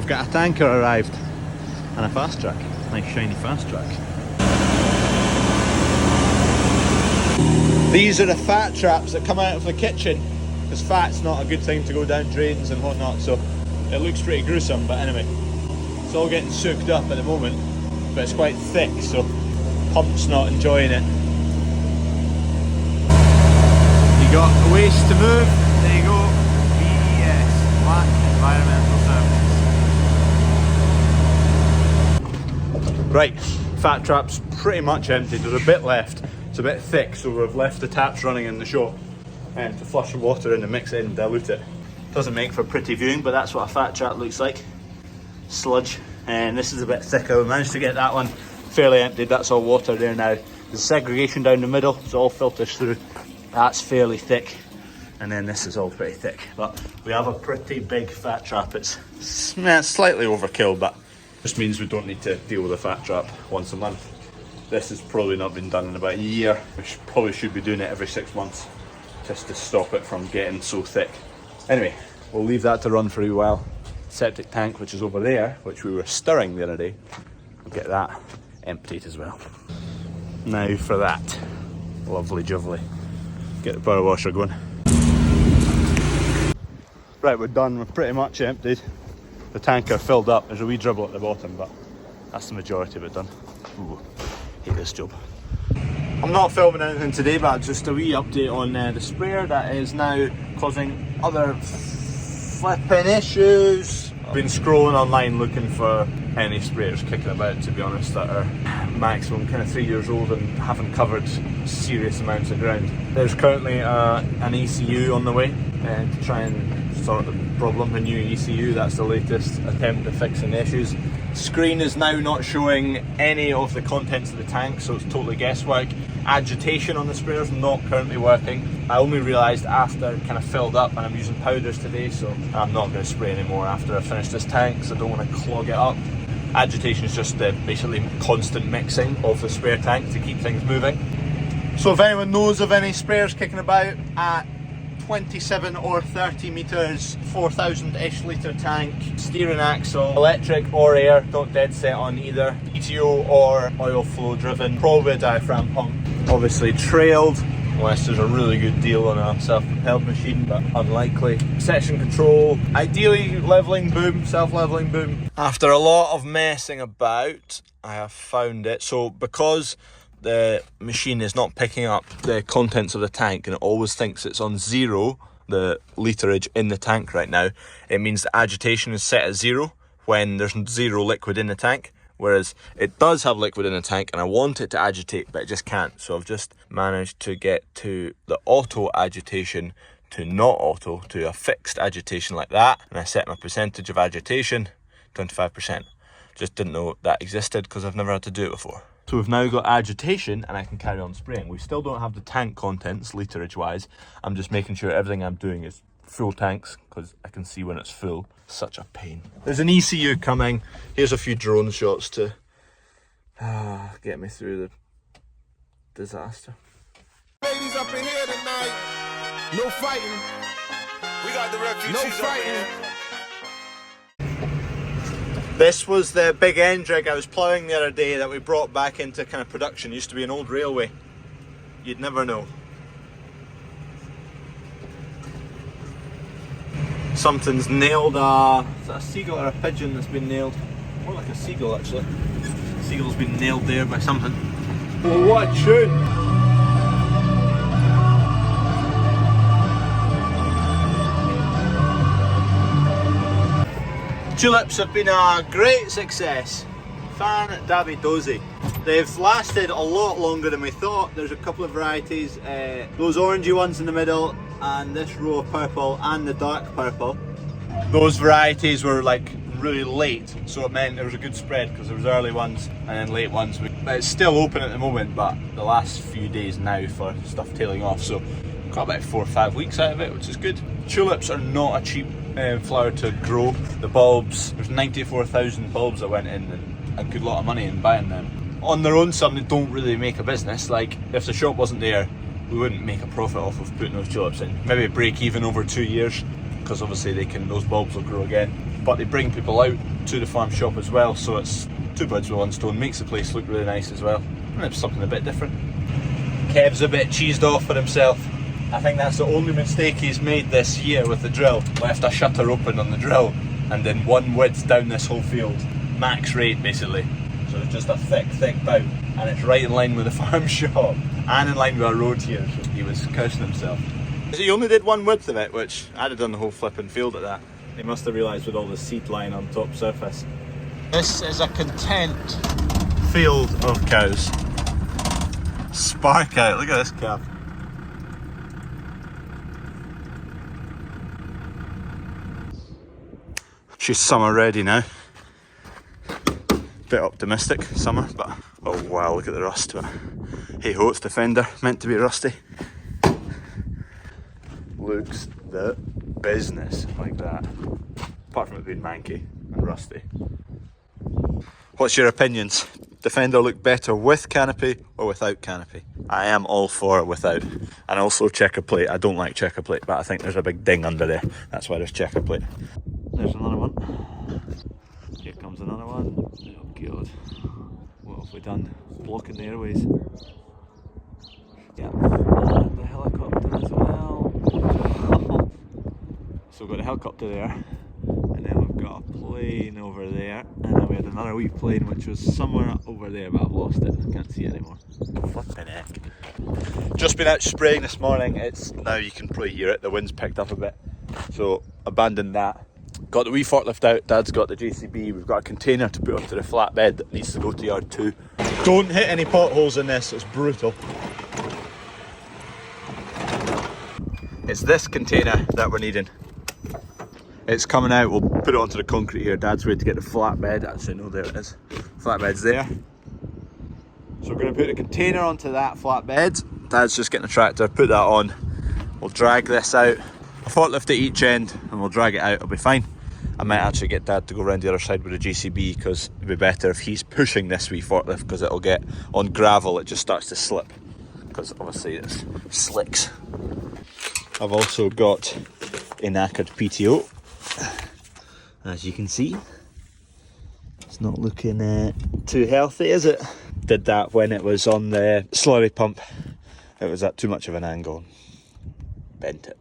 we've got a tanker arrived and a fast track. Nice shiny fast track. These are the fat traps that come out of the kitchen, because fat's not a good thing to go down drains and whatnot, so it looks pretty gruesome. But anyway, it's all getting soaked up at the moment, but it's quite thick, so pump's not enjoying it. You got a waste to move, there you go. VES, Black Environmental Services. Right, fat trap's pretty much empty. There's a bit left. It's a bit thick, so we've left the taps running in the shop to flush the water in and mix it and dilute it. Doesn't make for pretty viewing, but that's what a fat trap looks like. Sludge, and this is a bit thicker. We managed to get that one fairly emptied. That's all water there now. There's segregation down the middle, so all filters through. That's fairly thick, and then this is all pretty thick. But we have a pretty big fat trap. It's slightly overkill, but just means we don't need to deal with a fat trap once a month. This has probably not been done in about a year. We probably should be doing it every 6 months just to stop it from getting so thick. Anyway, we'll leave that to run for a while. Septic tank, which is over there, which we were stirring the other day, we'll get that emptied as well. Now for that. Lovely jubbly. Get the power washer going. Right, we're done. We're pretty much emptied. The tanker filled up. There's a wee dribble at the bottom, but that's the majority of it done. Ooh. Hate this job. I'm not filming anything today, but just a wee update on the sprayer that is now causing other flipping issues. I've been scrolling online looking for any sprayers kicking about, to be honest, that are maximum kind of 3 years old and haven't covered serious amounts of ground. There's currently an ECU on the way to try and sort the problem. A new ECU, that's the latest attempt at fixing the issues. Screen is now not showing any of the contents of the tank, so it's totally guesswork. Agitation on the sprayer is not currently working. I only realised after it kind of filled up, and I'm using powders today, so I'm not going to spray anymore after I finish this tank, because I don't want to clog it up. Agitation is just the basically constant mixing of the spare tank to keep things moving. So if anyone knows of any sprayers kicking about at 27 or 30 metres, 4,000-ish litre tank, steering axle, electric or air, don't dead set on either, ECU or oil flow driven, probably a diaphragm pump. Obviously trailed, unless there's a really good deal on a self-propelled machine, but unlikely. Section control, ideally levelling boom, self-levelling boom. After a lot of messing about, I have found it. So because the machine is not picking up the contents of the tank and it always thinks it's on zero, the literage in the tank right now, it means the agitation is set at zero when there's zero liquid in the tank, whereas it does have liquid in the tank and I want it to agitate, but it just can't. So I've just managed to get to the auto agitation to not auto, to a fixed agitation like that, and I set my percentage of agitation 25%. Just didn't know that existed because I've never had to do it before. So we've now got agitation and I can carry on spraying. We still don't have the tank contents literage wise. I'm just making sure everything I'm doing is full tanks because I can see when it's full. Such a pain. There's an ECU coming. Here's a few drone shots to get me through the disaster. Ladies up in here tonight. No fighting. We got the refugees. No fighting. This was the big end rig I was ploughing the other day that we brought back into kind of production. It used to be an old railway. You'd never know. Something's nailed is that a seagull or a pigeon that's been nailed? More like a seagull actually. The seagull's been nailed there by something. Oh, what a tune! Tulips have been a great success. Fan-dabby-dozy. They've lasted a lot longer than we thought. There's a couple of varieties, those orangey ones in the middle and this row of purple and the dark purple. Those varieties were like really late, so it meant there was a good spread because there was early ones and then late ones. But it's still open at the moment, but the last few days now for stuff tailing off, so got about 4 or 5 weeks out of it, which is good. Tulips are not a cheap flower to grow. The bulbs, there's 94,000 bulbs that went in and a good lot of money in buying them. On their own, some they don't really make a business. Like if the shop wasn't there, we wouldn't make a profit off of putting those tulips in. Maybe break even over 2 years because obviously those bulbs will grow again. but they bring people out to the farm shop as well, so it's two birds with one stone. Makes the place look really nice as well, and it's something a bit different. Kev's a bit cheesed off for himself. I think that's the only mistake he's made this year with the drill. Left a shutter open on the drill and then one width down this whole field. Max rate basically. So it's just a thick bout, and it's right in line with the farm shop and in line with our road here, so he was cursing himself. He only did one width of it, which I'd have done the whole flipping field at that. He must have realised with all the seed lying on top surface. This is a content field of cows. Spark out, look at this calf. She's summer ready now. Bit optimistic, summer, but oh wow, look at the rust. But hey ho, it's Defender, meant to be rusty. Looks the business like that. Apart from it being manky and rusty. What's your opinions? Defender look better with canopy or without canopy? I am all for without. And also checker plate. I don't like checker plate, but I think there's a big ding under there. That's why there's checker plate. There's another one. Here comes another one. Oh god. What have we done? Blocking the airways. Yeah. And the helicopter as well. So we've got a helicopter there. And then we've got a plane over there. And then we had another wee plane which was somewhere over there, but I've lost it. I can't see it anymore. Flippin' heck. Just been out spraying this morning. It's now you can probably hear it. The wind's picked up a bit. So abandoned that. Got the wee forklift out, Dad's got the JCB, we've got a container to put onto the flatbed that needs to go to yard 2. Don't hit any potholes in this, it's brutal. It's this container that we're needing. It's coming out, we'll put it onto the concrete here. Dad's ready to get the flatbed, actually no, there it is. Flatbed's there. So we're going to put a container onto that flatbed. Dad's just getting a tractor, put that on. We'll drag this out. A forklift at each end and we'll drag it out, it'll be fine. I might actually get Dad to go around the other side with a JCB because it'd be better if he's pushing this wee forklift, because it'll get on gravel, it just starts to slip because obviously it's slicks. I've also got a knackered PTO, as you can see. It's not looking too healthy, is it? Did that when it was on the slurry pump. It was at too much of an angle. Bent it.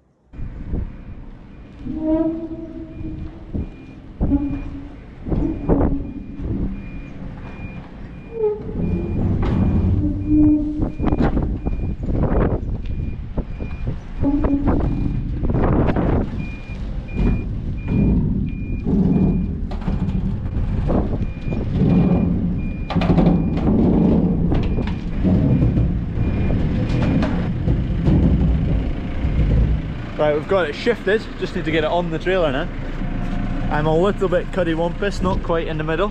Right, we've got it shifted, just need to get it on the trailer now. I'm a little bit cuddy-wampus, not quite in the middle.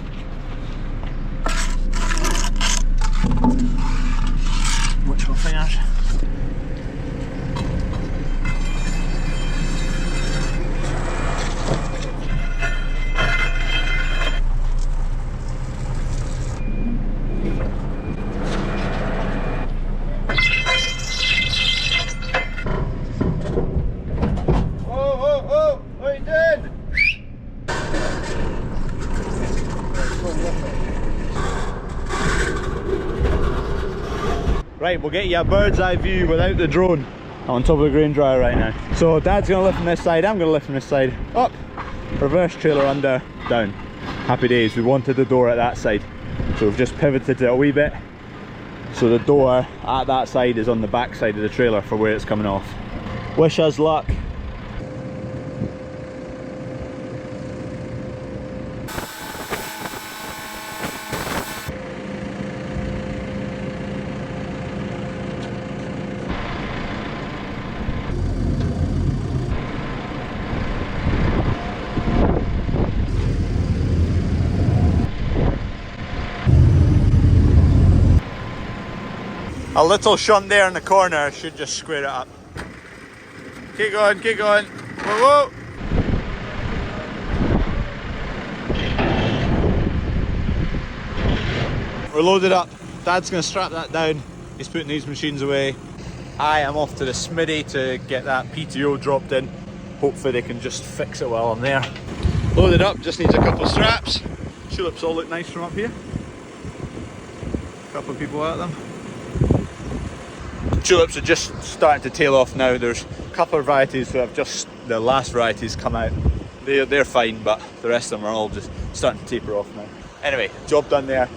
Watch my fingers. Right, we'll get you a bird's eye view without the drone. I'm on top of the grain dryer right now. So Dad's gonna lift from this side, I'm gonna lift from this side. Up, reverse trailer under, down. Happy days, we wanted the door at that side. So we've just pivoted it a wee bit. So the door at that side is on the back side of the trailer for where it's coming off. Wish us luck. A little shunt there in the corner should just square it up. Keep going, keep going. Whoa, whoa. We're loaded up. Dad's going to strap that down. He's putting these machines away. I am off to the Smitty to get that PTO dropped in. Hopefully they can just fix it while I'm there. Loaded up, just needs a couple of straps. Tulips all look nice from up here. A couple of people at them. Tulips are just starting to tail off now. There's a couple of varieties that have just, the last varieties come out. They're fine, but the rest of them are all just starting to taper off now. Anyway, job done there.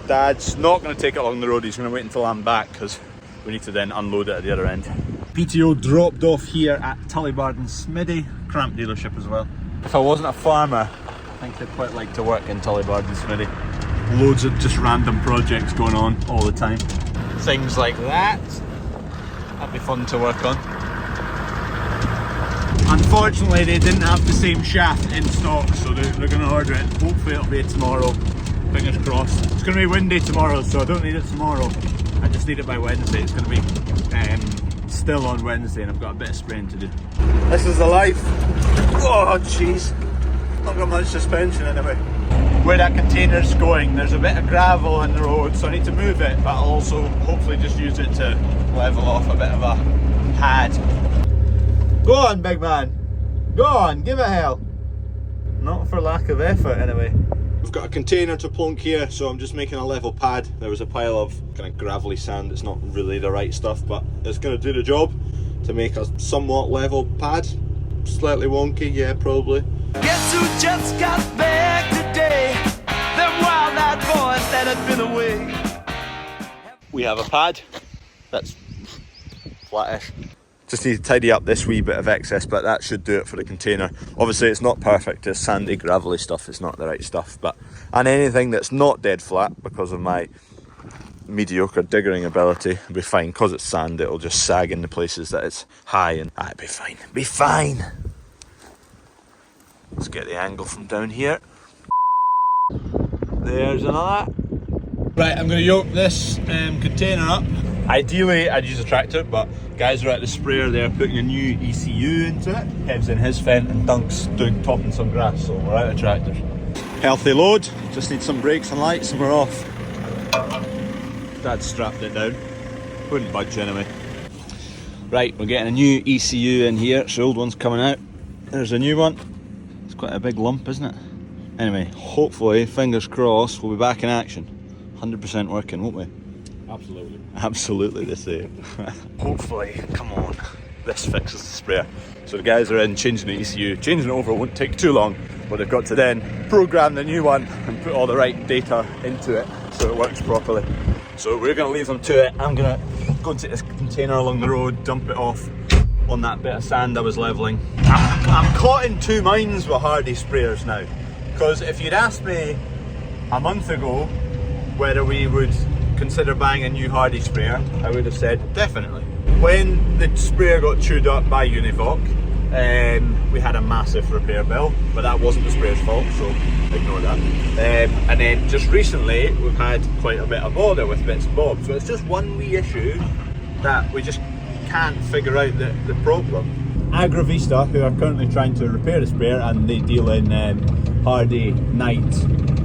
Dad's not going to take it along the road, he's going to wait until I'm back because we need to then unload it at the other end. PTO dropped off here at Tullibardine Smiddy, cramp dealership as well. If I wasn't a farmer, I think I'd quite like to work in Tullibardine Smiddy. Loads of just random projects going on all the time. Things like that. That'd be fun to work on. Unfortunately, they didn't have the same shaft in stock, so they're going to order it. Hopefully it'll be tomorrow. Fingers crossed. It's going to be windy tomorrow, so I don't need it tomorrow. I just need it by Wednesday. It's going to be still on Wednesday, and I've got a bit of spraying to do. This is the life. Oh, jeez. Not got much suspension anyway. Where that container's going, there's a bit of gravel in the road, so I need to move it, but I'll also hopefully just use it to level off a bit of a pad. Go on, big man. Go on, give it hell. Not for lack of effort, anyway. We've got a container to plonk here, so I'm just making a level pad. There was a pile of kind of gravelly sand. It's not really the right stuff, but it's going to do the job to make a somewhat level pad. Slightly wonky, yeah, probably. Guess who just got back today? Them wild-eyed boys that had been away. We have a pad that's flattish. Just need to tidy up this wee bit of excess, but that should do it for the container. Obviously it's not perfect, it's sandy, gravelly stuff, it's not the right stuff, but and anything that's not dead flat because of my mediocre diggering ability will be fine. Because it's sand, it'll just sag in the places that it's high, and it'll be fine. Be fine. Let's get the angle from down here. There's another. Right, I'm going to yoke this container up. Ideally, I'd use a tractor, but guys are at the sprayer there putting a new ECU into it. Kev's in his vent and Dunk's topping some grass, so we're out of tractors. Healthy load, just need some brakes and lights and we're off. Dad strapped it down, wouldn't budge anyway. Right, we're getting a new ECU in here, so the old one's coming out. There's a new one. It's quite a big lump, isn't it? Anyway, hopefully, fingers crossed, we'll be back in action. 100% working, won't we? Absolutely. Absolutely, they say. Hopefully, come on, this fixes the sprayer. So the guys are in changing the ECU. Changing it over won't take too long, but they've got to then program the new one and put all the right data into it so it works properly. So we're going to leave them to it. I'm going to go and take this container along the road, dump it off on that bit of sand I was levelling. I'm caught in two minds with Hardy sprayers now, because if you'd asked me a month ago whether we would consider buying a new Hardy sprayer, I would have said definitely. When the sprayer got chewed up by Univoc, we had a massive repair bill, but that wasn't the sprayer's fault, so ignore that. And then just recently we've had quite a bit of bother with bits and bobs, so it's just one wee issue that we just can't figure out the problem. Agravista, who are currently trying to repair the sprayer, and they deal in Hardy, Knight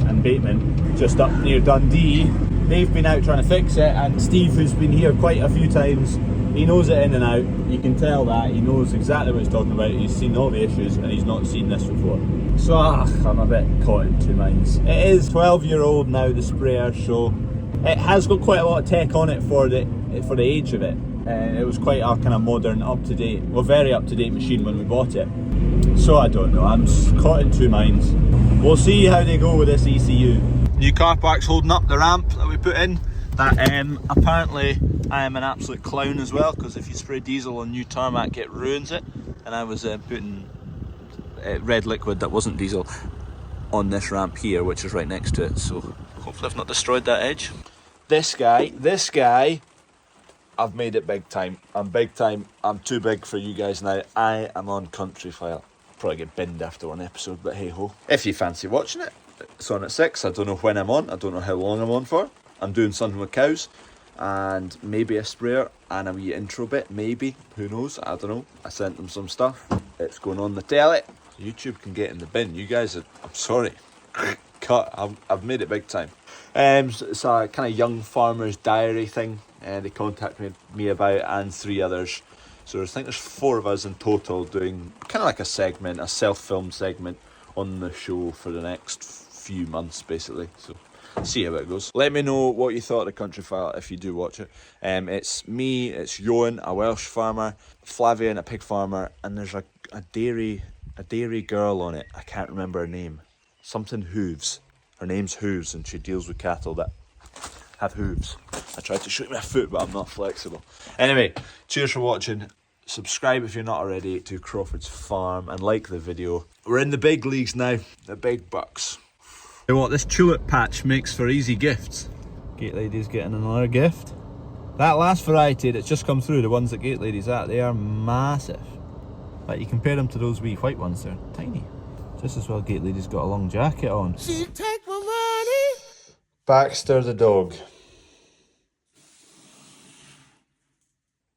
and Bateman, just up near Dundee, they've been out trying to fix it, and Steve, who's been here quite a few times, he knows it in and out. You can tell that he knows exactly what he's talking about. He's seen all the issues and he's not seen this before. So I'm a bit caught in two minds. It is 12-year-old now, the sprayer, so it has got quite a lot of tech on it for the age of it. It was quite a kind of modern, up-to-date, well, very up-to-date machine when we bought it. So I don't know, I'm caught in two minds. We'll see how they go with this ECU. New car park's holding up the ramp that we put in. That apparently I am an absolute clown as well, because if you spray diesel on new tarmac it ruins it, and I was putting red liquid that wasn't diesel on this ramp here, which is right next to it, so hopefully I've not destroyed that edge. This guy, I've made it big time. I'm big time. I'm too big for you guys now. I am on Country File. Probably get binned after one episode, but hey ho. If you fancy watching it, it's on at 6. I don't know when I'm on. I don't know how long I'm on for. I'm doing something with cows and maybe a sprayer and a wee intro bit, maybe. Who knows? I don't know. I sent them some stuff. It's going on the telly. YouTube can get in the bin. You guys are, I'm sorry. Cut. I've made it big time. It's a kind of young farmer's diary thing. They contacted me about, and 3 others. So I think there's 4 of us in total doing kind of like a segment, a self-filmed segment on the show for the next few months, basically. So see how it goes. Let me know what you thought of the country file if you do watch it. It's me, it's Johan, a Welsh farmer, Flavian, a pig farmer, and there's a dairy girl on it. I can't remember her name. Something Hooves. Her name's Hooves, and she deals with cattle that have hooves. I tried to shoot my foot, but I'm not flexible. Anyway, cheers for watching. Subscribe if you're not already to Crawford's Farm and like the video. We're in the big leagues now, the big bucks. You know what, this tulip patch makes for easy gifts. Gate Lady's getting another gift. That last variety that's just come through, the ones that Gate Lady's at, they are massive. Like, you compare them to those wee white ones, they're tiny. Just as well Gate Lady's got a long jacket on. She take my money. Baxter the dog.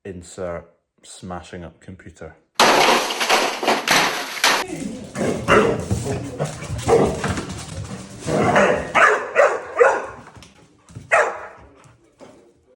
Insert smashing up computer.